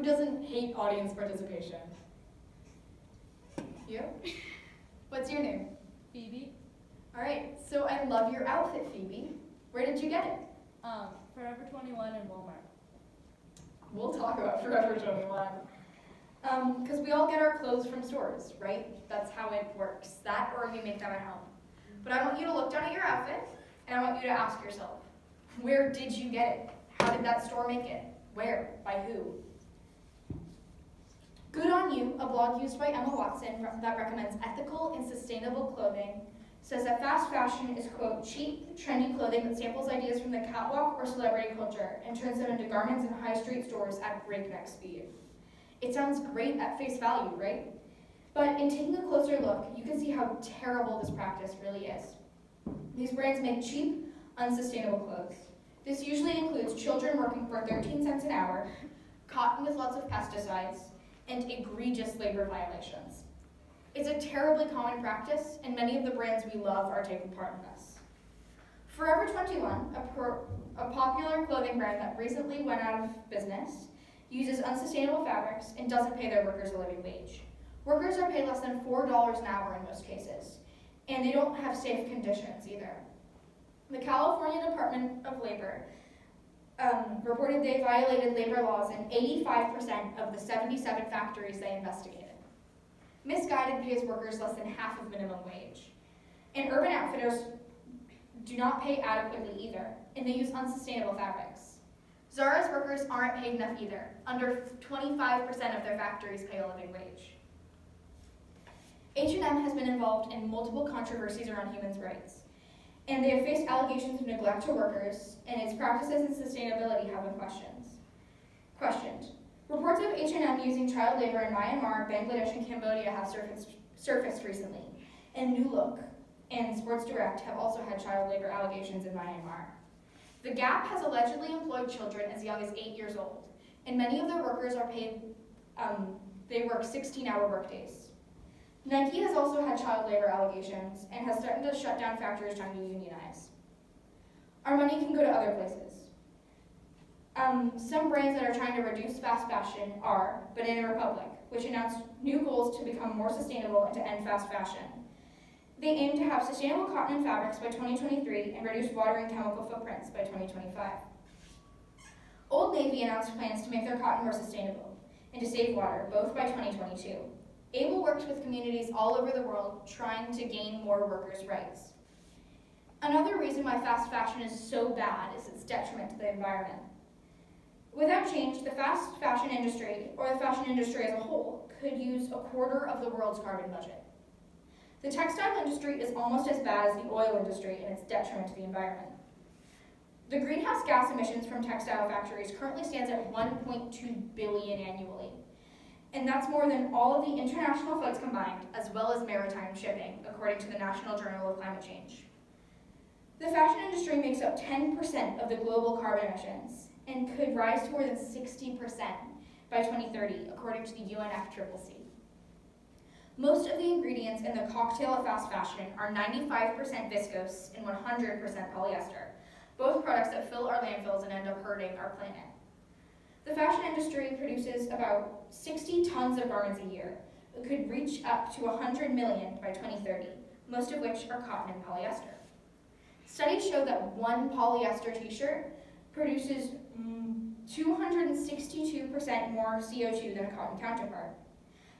Who doesn't hate audience participation? You? What's your name? Phoebe. All right, so I love your outfit, Phoebe. Where did you get it? Forever 21 in Walmart. We'll talk about Forever 21. Because we all get our clothes from stores, right? That's how it works. That or we make them at home. But I want you to look down at your outfit, and I want you to ask yourself, where did you get it? How did that store make it? Where? By who? Good on You, a blog used by Emma Watson that recommends ethical and sustainable clothing, says that fast fashion is, quote, cheap, trendy clothing that samples ideas from the catwalk or celebrity culture and turns them into garments in high street stores at breakneck speed. It sounds great at face value, right? But in taking a closer look, you can see how terrible this practice really is. These brands make cheap, unsustainable clothes. This usually includes children working for 13 cents an hour, cotton with lots of pesticides, and egregious labor violations. It's a terribly common practice, and many of the brands we love are taking part in this. Forever 21, a popular clothing brand that recently went out of business, uses unsustainable fabrics and doesn't pay their workers a living wage. Workers are paid less than $4 an hour in most cases, and they don't have safe conditions either. The California Department of Labor reported they violated labor laws in 85% of the 77 factories they investigated. Misguided pays workers less than half of minimum wage. And Urban Outfitters do not pay adequately either, and they use unsustainable fabrics. Zara's workers aren't paid enough either. Under 25% of their factories pay a living wage. H&M has been involved in multiple controversies around human rights, and they have faced allegations of neglect to workers, and its practices and sustainability have been questioned. Reports of H&M using child labor in Myanmar, Bangladesh, and Cambodia have surfaced recently, and New Look and Sports Direct have also had child labor allegations in Myanmar. The Gap has allegedly employed children as young as 8 years old, and many of their workers are paid, they work 16-hour workdays. Nike has also had child labor allegations and has threatened to shut down factories trying to unionize. Our money can go to other places. Some brands that are trying to reduce fast fashion are Banana Republic, which announced new goals to become more sustainable and to end fast fashion. They aim to have sustainable cotton and fabrics by 2023 and reduce water and chemical footprints by 2025. Old Navy announced plans to make their cotton more sustainable and to save water, both by 2022. Able works with communities all over the world trying to gain more workers' rights. Another reason why fast fashion is so bad is its detriment to the environment. Without change, the fast fashion industry, or the fashion industry as a whole, could use a quarter of the world's carbon budget. The textile industry is almost as bad as the oil industry in its detriment to the environment. The greenhouse gas emissions from textile factories currently stands at 1.2 billion annually. And that's more than all of the international flights combined, as well as maritime shipping, according to the National Journal of Climate Change. The fashion industry makes up 10% of the global carbon emissions and could rise to more than 60% by 2030, according to the UNFCCC. Most of the ingredients in the cocktail of fast fashion are 95% viscose and 100% polyester, both products that fill our landfills and end up hurting our planet. The fashion industry produces about 60 tons of garments a year. It could reach up to 100 million by 2030, most of which are cotton and polyester. Studies show that one polyester t-shirt produces 262% more CO2 than a cotton counterpart.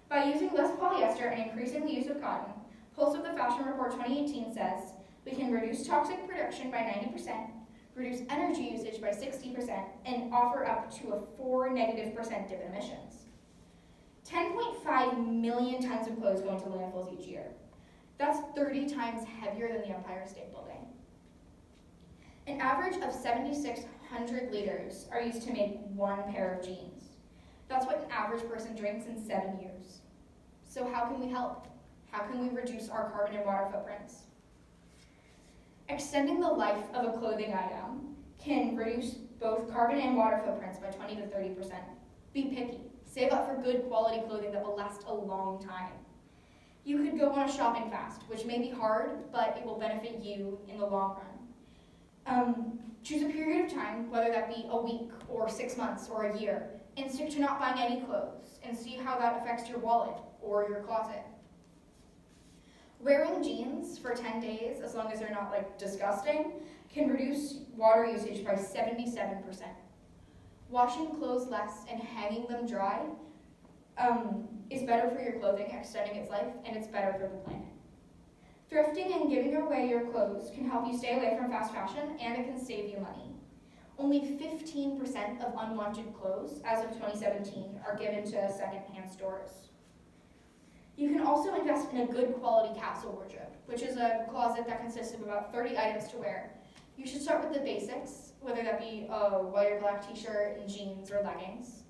By using less polyester and increasing the use of cotton, Pulse of the Fashion Report 2018 says we can reduce toxic production by 90%, reduce energy usage by 60%, and offer up to a 4 negative % dip in emissions. 10.5 million tons of clothes go into landfills each year. That's 30 times heavier than the Empire State Building. An average of 7,600 liters are used to make one pair of jeans. That's what an average person drinks in 7 years. So how can we help? How can we reduce our carbon and water footprints? Extending the life of a clothing item can reduce both carbon and water footprints by 20 to 30%. Be picky. Save up for good quality clothing that will last a long time. You could go on a shopping fast, which may be hard, but it will benefit you in the long run. Choose a period of time, whether that be a week or 6 months or a year, and stick to not buying any clothes and see how that affects your wallet or your closet. Wearing jeans for 10 days, as long as they're not disgusting, can reduce water usage by 77%. Washing clothes less and hanging them dry is better for your clothing, extending its life, and it's better for the planet. Thrifting and giving away your clothes can help you stay away from fast fashion, and it can save you money. Only 15% of unwanted clothes, as of 2017, are given to secondhand stores. You can also invest in a good quality capsule wardrobe, which is a closet that consists of about 30 items to wear. You should start with the basics, whether that be a white or black t-shirt and jeans or leggings,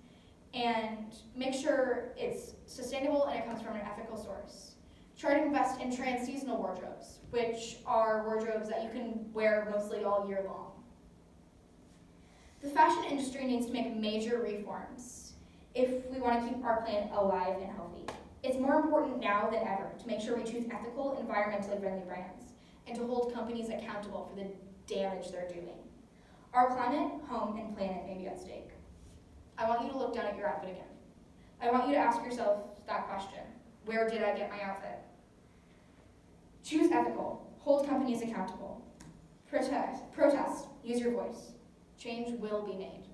and make sure it's sustainable and it comes from an ethical source. Try to invest in trans-seasonal wardrobes, which are wardrobes that you can wear mostly all year long. The fashion industry needs to make major reforms if we want to keep our planet alive and healthy. It's more important now than ever to make sure we choose ethical, environmentally friendly brands and to hold companies accountable for the damage they're doing. Our climate, home, and planet may be at stake. I want you to look down at your outfit again. I want you to ask yourself that question. Where did I get my outfit? Choose ethical. Hold companies accountable. Protest. Use your voice. Change will be made.